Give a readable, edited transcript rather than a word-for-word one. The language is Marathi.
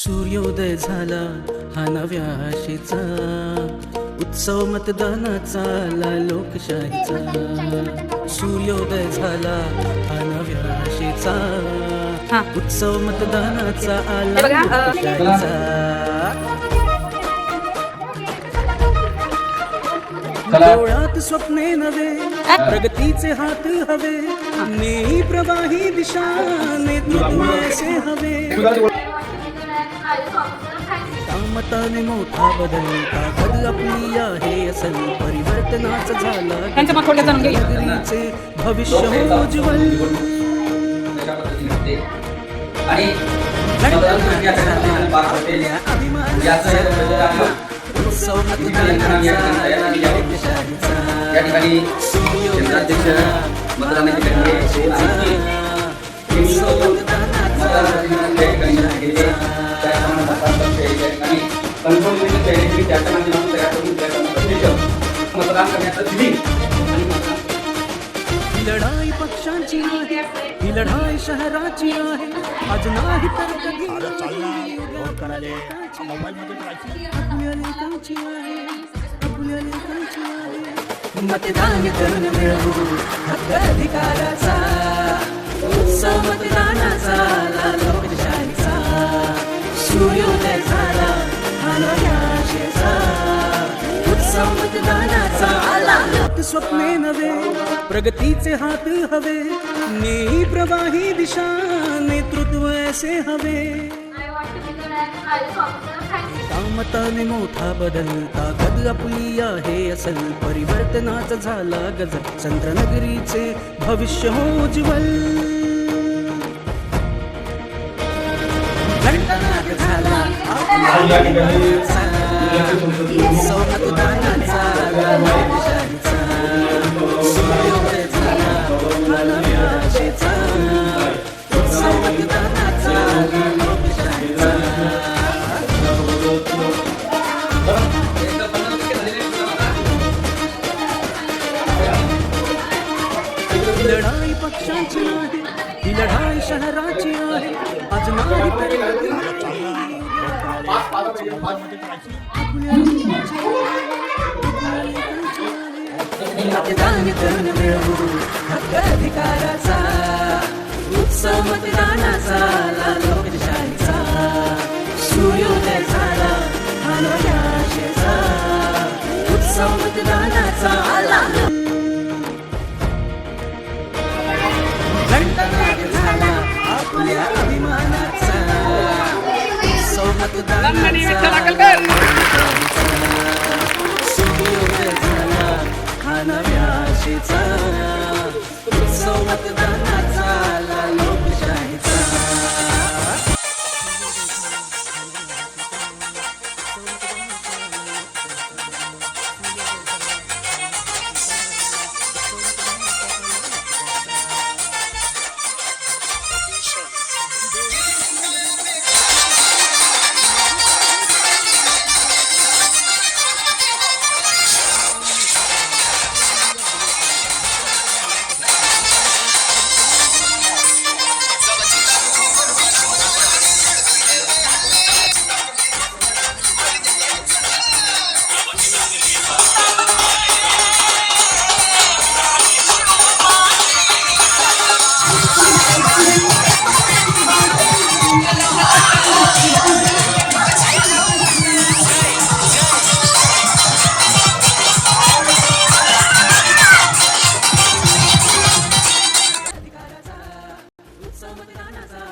सूर्योदय झाला हा नव्या आशेचा, उत्सव मतदानाचा आला लोकशाहीचा. सूर्योदय झाला हा नव्या आशेचा, उत्सव मतदानाचा आला लोकशाहीचा. डोळ्यात स्वप्ने नवे, प्रगतीचे हात हवे, नेही प्रवाही दिशा, नेतृत्व ऐसे हवे. मताने मोठा बदल, ताकद आपली आहे असल, परिवर्तनाचा झाला नगरीचे भविष्य हो उज्ज्वल. उत्सव लढाई पक्षांची आहे, ही लढाई शहराची आहे. आज नाही तर कधी मतदान करून मिळवू हक्क अधिकाराचा, उत्सव मतदानाचा आला लोकशाहीचा. सूर्योदय झाला हा नव्या आशेचा, उत्सव मतदानाचा आला. स्वप्ने नवे, प्रगतीचे हात हवे, नेही प्रवाही दिशा, नेतृत्व ऐसे हवे. मताने मोठा बदल, ताकद आपली आहे असल, परिवर्तनाचा झाला गजर, चंद्रनगरीचे भविष्य हो उज्ज्वल. घंटानाद झाला उत्सव मतदानाचा आला लोकशाहीचा. सूर्योदय झाला हा नव्या आशेचा, उत्सव मतदानाचा आला लोकशाहीचा. लढाई पक्षांची आहे, ही लढाई शहराची आहे. आज नाही तर मतदान करून मिळवू हक्क अधिकाराचा, उत्सव मतदानाचा आला लोकशाहीचा. सूर्योदय झाला हा नव्या आशेचा, उत्सव मतदानाचा आला. घंटानाद झाला आपल्या अभिमानाचा, उत्सव मतदानाचा. सूर्योदय झाला हा नव्या आशेचा, उत्सव मतदानाचा आला लोकशाहीचा. उत्सव मतदानाचा